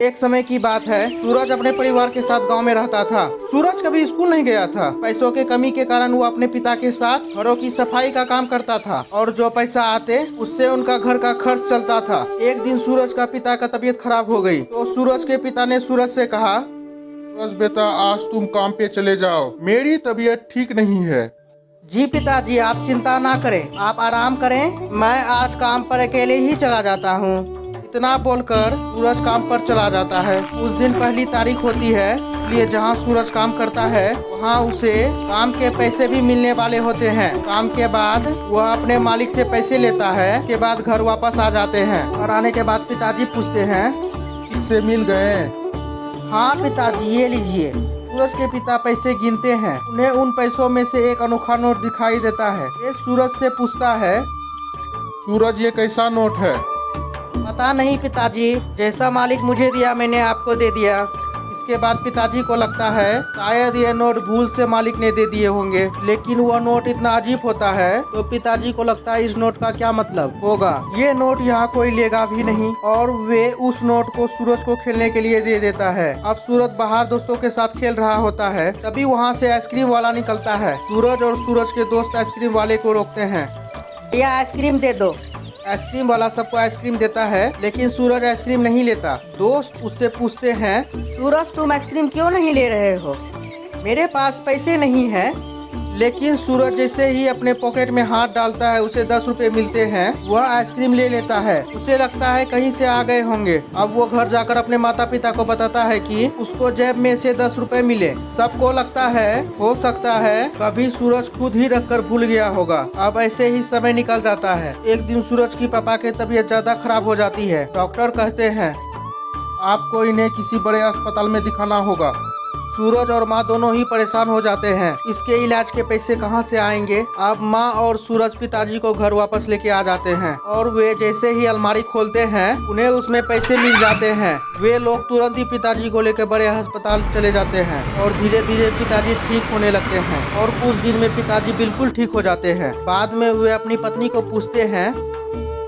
एक समय की बात है, सूरज अपने परिवार के साथ गांव में रहता था। सूरज कभी स्कूल नहीं गया था। पैसों के कमी के कारण वो अपने पिता के साथ घरों की सफाई का काम करता था और जो पैसा आते उससे उनका घर का खर्च चलता था। एक दिन सूरज का पिता का तबीयत खराब हो गई तो सूरज के पिता ने सूरज से कहा, सूरज बेटा, आज तुम काम पे चले जाओ, मेरी तबीयत ठीक नहीं है। जी पिताजी, आप चिंता ना करें, आप आराम करें, मैं आज काम पर अकेले ही चला जाता हूँ। इतना बोलकर सूरज काम पर चला जाता है। उस दिन पहली तारीख होती है, इसलिए जहाँ सूरज काम करता है वहाँ उसे काम के पैसे भी मिलने वाले होते हैं। काम के बाद वह अपने मालिक से पैसे लेता है। के बाद घर वापस आ जाते हैं और आने के बाद पिताजी पूछते हैं, इससे मिल गए? हाँ पिताजी, ये लीजिए। सूरज के पिता पैसे गिनते हैं। उन्हें उन पैसों में से एक अनोखा नोट दिखाई देता है। ये सूरज से पूछता है, सूरज, ये कैसा नोट है? पता नहीं पिताजी, जैसा मालिक मुझे दिया मैंने आपको दे दिया। इसके बाद पिताजी को लगता है शायद ये नोट भूल से मालिक ने दे दिए होंगे, लेकिन वह नोट इतना अजीब होता है तो पिताजी को लगता है इस नोट का क्या मतलब होगा। ये नोट यहाँ कोई लेगा भी नहीं और वे उस नोट को सूरज को खेलने के लिए दे देता है। अब सूरज बाहर दोस्तों के साथ खेल रहा होता है, तभी वहाँ से आइसक्रीम वाला निकलता है। सूरज और सूरज के दोस्त आइसक्रीम वाले को रोकते हैं। भैया आइसक्रीम दे दो। आइसक्रीम वाला सबको आइसक्रीम देता है, लेकिन सूरज आइसक्रीम नहीं लेता। दोस्त उससे पूछते हैं, सूरज तुम आइसक्रीम क्यों नहीं ले रहे हो? मेरे पास पैसे नहीं है। लेकिन सूरज जैसे ही अपने पॉकेट में हाथ डालता है उसे 10 रुपए मिलते हैं। वह आइसक्रीम ले लेता है। उसे लगता है कहीं से आ गए होंगे। अब वो घर जाकर अपने माता पिता को बताता है कि उसको जेब में से 10 रुपए मिले। सबको लगता है हो सकता है कभी सूरज खुद ही रखकर भूल गया होगा। अब ऐसे ही समय निकल जाता है। एक दिन सूरज की पापा की तबीयत ज्यादा खराब हो जाती है। डॉक्टर कहते हैं, आपको इन्हें किसी बड़े अस्पताल में दिखाना होगा। सूरज और माँ दोनों ही परेशान हो जाते हैं। इसके इलाज के पैसे कहाँ से आएंगे। अब माँ और सूरज पिताजी को घर वापस लेके आ जाते हैं और वे जैसे ही अलमारी खोलते हैं उन्हें उसमें पैसे मिल जाते हैं। वे लोग तुरंत ही पिताजी को लेकर बड़े अस्पताल चले जाते हैं और धीरे धीरे पिताजी ठीक होने लगते हैं और कुछ दिन में पिताजी बिल्कुल ठीक हो जाते हैं। बाद में वे अपनी पत्नी को पूछते हैं,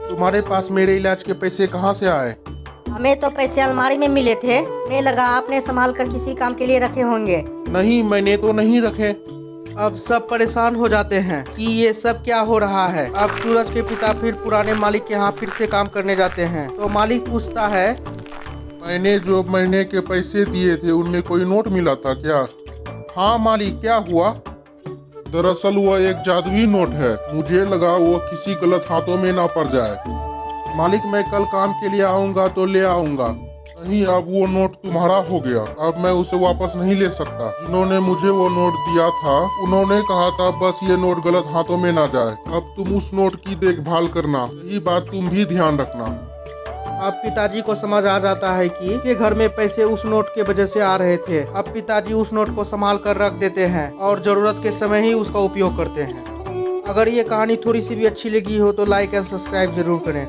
तुम्हारे पास मेरे इलाज के पैसे कहाँ से आए? हमें तो पैसे अलमारी में मिले थे। मैं लगा आपने संभाल कर किसी काम के लिए रखे होंगे। नहीं, मैंने तो नहीं रखे। अब सब परेशान हो जाते हैं कि ये सब क्या हो रहा है। अब सूरज के पिता फिर पुराने मालिक के यहाँ फिर से काम करने जाते हैं तो मालिक पूछता है, मैंने जो महीने के पैसे दिए थे उनमें कोई नोट मिला था क्या? हाँ मालिक, क्या हुआ? दरअसल वह एक जादुई नोट है। मुझे लगा वो किसी गलत हाथों में ना पड़ जाए। मालिक, मैं कल काम के लिए आऊंगा तो ले आऊंगा। नहीं, अब वो नोट तुम्हारा हो गया। अब मैं उसे वापस नहीं ले सकता। जिन्होंने मुझे वो नोट दिया था उन्होंने कहा था बस ये नोट गलत हाथों में ना जाए। अब तुम उस नोट की देखभाल करना, यही बात तुम भी ध्यान रखना। अब पिताजी को समझ आ जाता है कि घर में पैसे उस नोट के वजह से आ रहे थे। अब पिताजी उस नोट को संभाल कर रख देते हैं और जरूरत के समय ही उसका उपयोग करते हैं। अगर ये कहानी थोड़ी सी भी अच्छी लगी हो तो लाइक एंड सब्सक्राइब जरूर करें।